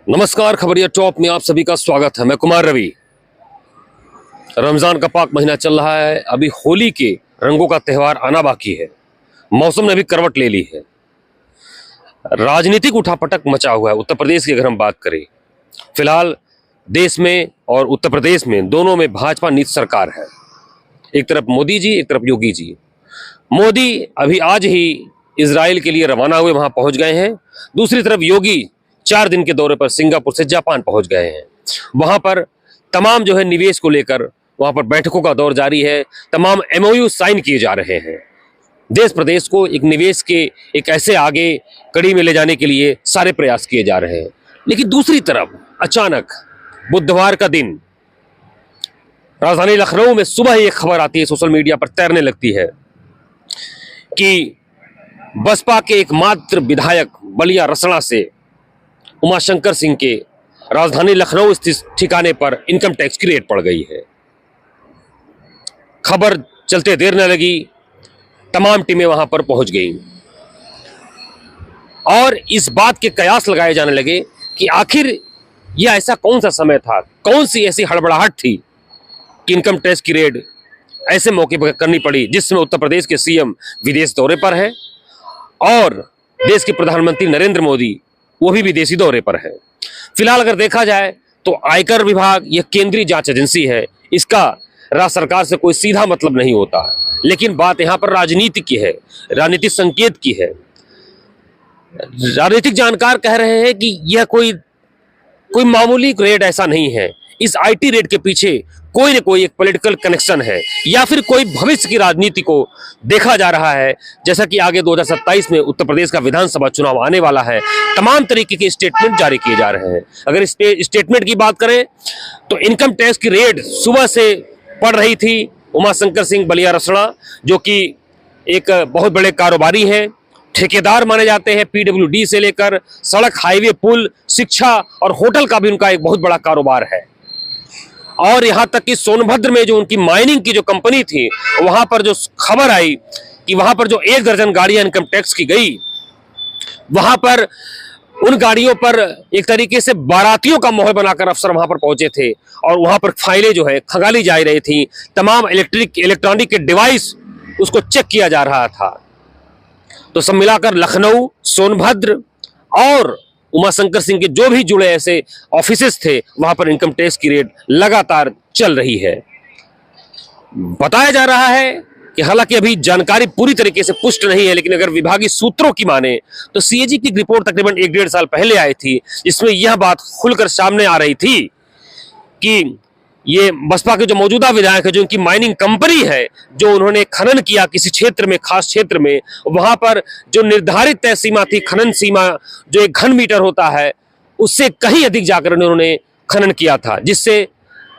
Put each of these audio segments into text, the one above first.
नमस्कार, खबरिया टॉप में आप सभी का स्वागत है। मैं कुमार रवि। रमजान का पाक महीना चल रहा है। अभी होली के रंगों का त्यौहार आना बाकी है। मौसम ने भी करवट ले ली है। राजनीतिक उठापटक मचा हुआ है उत्तर प्रदेश की अगर हम बात करें। फिलहाल देश में और उत्तर प्रदेश में दोनों में भाजपा नीति सरकार है। एक तरफ मोदी जी, एक तरफ योगी जी। मोदी अभी आज ही इजराइल के लिए रवाना हुए, वहां पहुंच गए हैं। दूसरी तरफ योगी 4 दिन के दौरे पर सिंगापुर से जापान पहुंच गए हैं। वहां पर तमाम जो है निवेश को लेकर वहां पर बैठकों का दौर जारी है। तमाम एमओयू साइन किए जा रहे हैं। देश प्रदेश को एक निवेश के एक ऐसे आगे कड़ी में ले जाने के लिए सारे प्रयास किए जा रहे हैं। लेकिन दूसरी तरफ अचानक बुधवार का दिन राजधानी लखनऊ में सुबह ही एक खबर आती है, सोशल मीडिया पर तैरने लगती है कि बसपा के एकमात्र विधायक बलिया रसड़ा से उमाशंकर सिंह के राजधानी लखनऊ स्थित ठिकाने पर इनकम टैक्स की रेड पड़ गई है। खबर चलते देर न लगी, तमाम टीमें वहां पर पहुंच गईं और इस बात के कयास लगाए जाने लगे कि आखिर यह ऐसा कौन सा समय था, कौन सी ऐसी हड़बड़ाहट थी कि इनकम टैक्स की रेड ऐसे मौके पर करनी पड़ी, जिसमें उत्तर प्रदेश के सीएम विदेश दौरे पर है और देश के प्रधानमंत्री नरेंद्र मोदी वो भी विदेशी दौरे पर है। फिलहाल अगर देखा जाए तो आयकर विभाग यह केंद्रीय जांच एजेंसी है, इसका राज्य सरकार से कोई सीधा मतलब नहीं होता। लेकिन बात यहां पर राजनीति की है, राजनीतिक संकेत की है। राजनीतिक जानकार कह रहे हैं कि यह कोई मामूली रेड ऐसा नहीं है। इस आईटी रेड के पीछे कोई न कोई एक पॉलिटिकल कनेक्शन है या फिर कोई भविष्य की राजनीति को देखा जा रहा है। जैसा कि आगे 2027 में उत्तर प्रदेश का विधानसभा चुनाव आने वाला है, तमाम तरीके के स्टेटमेंट जारी किए जा रहे हैं। अगर इस स्टेटमेंट की बात करें तो इनकम टैक्स की रेड सुबह से पड़ रही थी। उमाशंकर सिंह बलिया रसड़ा जो कि एक बहुत बड़े कारोबारी हैं, ठेकेदार माने जाते हैं। पीडब्ल्यूडी से लेकर सड़क, हाईवे, पुल, शिक्षा और होटल का भी उनका एक बहुत बड़ा कारोबार है। और यहां तक कि सोनभद्र में जो उनकी माइनिंग की जो कंपनी थी, वहां पर जो खबर आई कि वहां पर जो 1 दर्जन गाड़ियां इनकम टैक्स की गई, वहां पर उन गाड़ियों पर एक तरीके से बारातियों का मोह बनाकर अफसर वहां पर पहुंचे थे और वहां पर फाइलें जो है खंगाली जा रही थी। तमाम इलेक्ट्रॉनिक के डिवाइस उसको चेक किया जा रहा था। तो सब मिलाकर लखनऊ, सोनभद्र और उमाशंकर सिंह के जो भी जुड़े ऐसे ऑफिसेस थे, वहां पर इनकम टैक्स की रेड लगातार चल रही है। बताया जा रहा है कि हालांकि अभी जानकारी पूरी तरीके से पुष्ट नहीं है, लेकिन अगर विभागीय सूत्रों की माने तो सीएजी की रिपोर्ट तकरीबन 1-1.5 साल पहले आई थी, जिसमें यह बात खुलकर सामने आ रही थी कि ये बसपा के जो मौजूदा विधायक है, जो उनकी माइनिंग कंपनी है, जो उन्होंने खनन किया किसी क्षेत्र में, खास क्षेत्र में, वहां पर जो निर्धारित तय सीमा थी, खनन सीमा जो 1 घन मीटर होता है, उससे कहीं अधिक जाकर उन्होंने खनन किया था, जिससे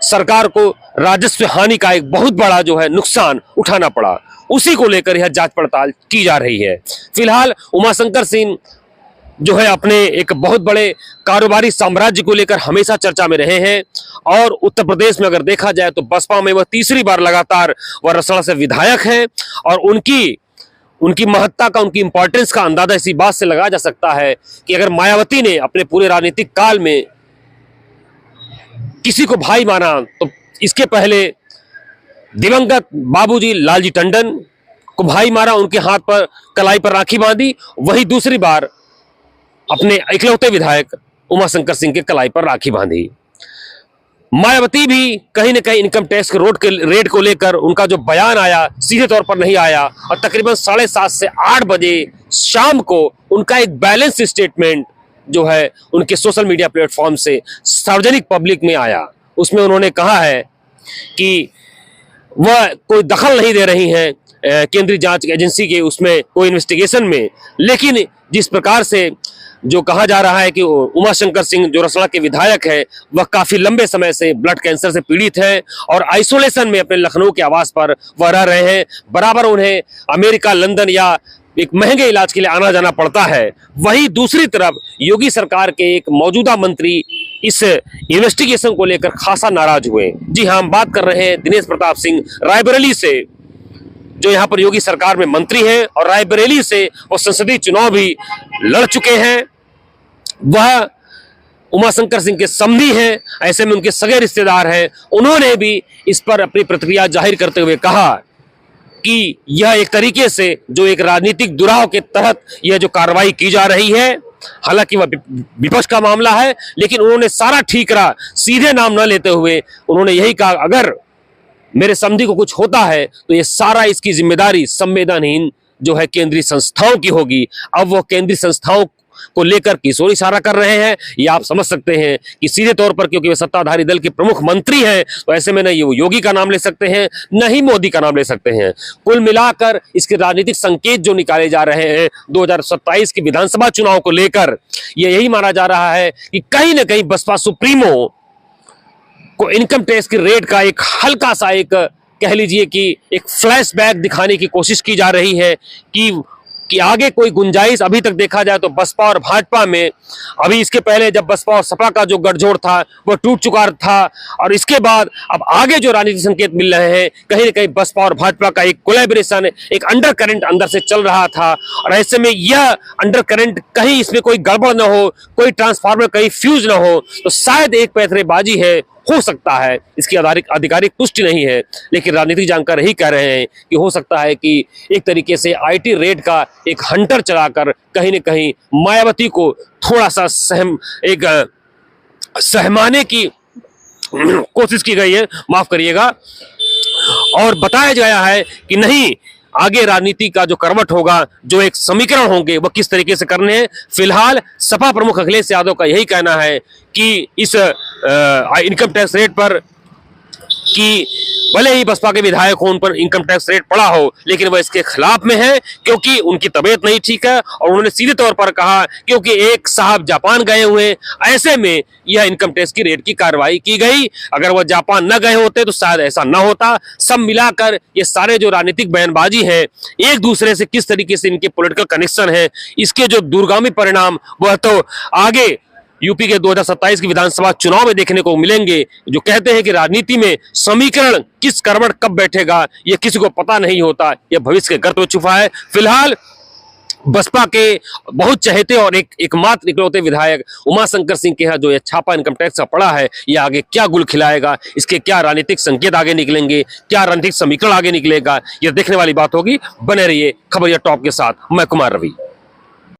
सरकार को राजस्व हानि का एक बहुत बड़ा जो है नुकसान उठाना पड़ा। उसी को लेकर यह जांच पड़ताल की जा रही है। फिलहाल उमाशंकर सिंह जो है अपने एक बहुत बड़े कारोबारी साम्राज्य को लेकर हमेशा चर्चा में रहे हैं और उत्तर प्रदेश में अगर देखा जाए तो बसपा में वह तीसरी बार लगातार वह रसड़ा से विधायक हैं और उनकी महत्ता का, उनकी इंपॉर्टेंस का अंदाजा इसी बात से लगाया जा सकता है कि अगर मायावती ने अपने पूरे राजनीतिक काल में किसी को भाई माना तो इसके पहले दिवंगत बाबूजी लालजी टंडन को भाई मारा, उनके हाथ पर कलाई पर राखी बांधी। वही दूसरी बार अपने इकलौते विधायक उमाशंकर सिंह के कलाई पर राखी बांधी। मायावती भी कहीं न कहीं इनकम टैक्स के रेड को लेकर उनका जो बयान आया सीधे तौर पर नहीं आया और तकरीबन 7:30 से 8 बजे शाम को उनका एक बैलेंस स्टेटमेंट जो है उनके सोशल मीडिया प्लेटफॉर्म से सार्वजनिक पब्लिक में आया। उसमें उन्होंने कहा है कि वह कोई दखल नहीं दे रही हैं केंद्रीय जांच एजेंसी के उसमें कोई इन्वेस्टिगेशन में, लेकिन जिस प्रकार से जो कहा जा रहा है कि उमाशंकर सिंह जो रसड़ा के विधायक है, वह काफी लंबे समय से ब्लड कैंसर से पीड़ित है और आइसोलेशन में अपने लखनऊ के आवास पर वह रह रहे हैं। बराबर उन्हें अमेरिका, लंदन या एक महंगे इलाज के लिए आना जाना पड़ता है। वहीं दूसरी तरफ योगी सरकार के एक मौजूदा मंत्री इस इन्वेस्टिगेशन को लेकर खासा नाराज हुए। जी हाँ, हम बात कर रहे हैं दिनेश प्रताप सिंह रायबरेली से, जो यहाँ पर योगी सरकार में मंत्री हैं और रायबरेली से वो संसदीय चुनाव भी लड़ चुके हैं। वह उमाशंकर सिंह के समधी हैं, ऐसे में उनके सगे रिश्तेदार हैं, उन्होंने भी इस पर अपनी प्रतिक्रिया जाहिर करते हुए कहा कि यह एक तरीके से जो एक राजनीतिक दुराव के तहत यह जो कार्रवाई की जा रही है, हालांकि वह विपक्ष का मामला है, लेकिन उन्होंने सारा ठीकरा सीधे नाम न लेते हुए उन्होंने यही कहा, अगर मेरे समधी को कुछ होता है तो ये सारा इसकी जिम्मेदारी संवेदनहीन जो है केंद्रीय संस्थाओं की होगी। अब वो केंद्रीय संस्थाओं को लेकर किस ओर इशारा कर रहे हैं ये आप समझ सकते हैं कि सीधे तौर पर, क्योंकि वे सत्ताधारी दल के प्रमुख मंत्री हैं, तो ऐसे में न ये योगी का नाम ले सकते हैं, न ही मोदी का नाम ले सकते हैं। कुल मिलाकर इसके राजनीतिक संकेत जो निकाले जा रहे हैं 2027 के विधानसभा चुनाव को लेकर, ये यही माना जा रहा है कि कहीं ना कहीं बसपा सुप्रीमो को इनकम टैक्स की रेट का एक हल्का सा एक कह लीजिए कि एक फ्लैशबैक दिखाने की कोशिश की जा रही है कि आगे कोई गुंजाइश, अभी तक देखा जाए तो बसपा और भाजपा में, अभी इसके पहले जब बसपा और सपा का जो गठजोड़ था वो टूट चुका था, और इसके बाद अब आगे जो राजनीतिक संकेत मिल रहे हैं कहीं ना कहीं बसपा और भाजपा का एक कोलैबोरेशन, एक अंडर करंट अंदर से चल रहा था, और ऐसे में यह अंडर करंट कहीं इसमें कोई गड़बड़ न हो, कोई ट्रांसफार्मर कहीं फ्यूज न हो, तो शायद एक पैंतरेबाजी है, हो सकता है, इसकी आधिकारिक पुष्टि नहीं है, लेकिन राजनीतिक जानकार यही कह रहे हैं कि हो सकता है कि एक तरीके से आईटी रेड का एक हंटर चलाकर कहीं न कहीं मायावती को थोड़ा सा सहमाने की कोशिश की गई है, माफ करिएगा, और बताया गया है कि नहीं, आगे राजनीति का जो करवट होगा, जो एक समीकरण होंगे, वो किस तरीके से करने हैं। फिलहाल सपा प्रमुख अखिलेश यादव का यही कहना है कि इस इनकम टैक्स रेट पर, कि भले ही बसपा के विधायक हो, उन पर इनकम टैक्स रेट पड़ा हो, लेकिन वह इसके खिलाफ में है क्योंकि उनकी तबीयत नहीं ठीक है, और उन्होंने सीधे तौर पर कहा क्योंकि एक साहब जापान गए हुए, ऐसे में यह इनकम टैक्स की रेट की कार्रवाई की गई। अगर वह जापान न गए होते तो शायद ऐसा न होता। सब मिलाकर ये सारे जो राजनीतिक बयानबाजी है, एक दूसरे से किस तरीके से इनके पॉलिटिकल कनेक्शन है, इसके जो दूरगामी परिणाम वह तो आगे यूपी के 2027 की विधानसभा चुनाव में देखने को मिलेंगे। जो कहते हैं कि राजनीति में समीकरण किस करवट कब बैठेगा ये किसी को पता नहीं होता, यह भविष्य के गर्त में छुपा है। फिलहाल बसपा के बहुत चहेते और एकमात्र इकलौते विधायक उमाशंकर सिंह के यहाँ जो यह छापा इनकम टैक्स का पड़ा है, यह आगे क्या गुल खिलाएगा, इसके क्या राजनीतिक संकेत आगे निकलेंगे, क्या राजनीतिक समीकरण आगे निकलेगा, यह देखने वाली बात होगी। बने रहिए खबरिया टॉप के साथ, मैं कुमार रवि।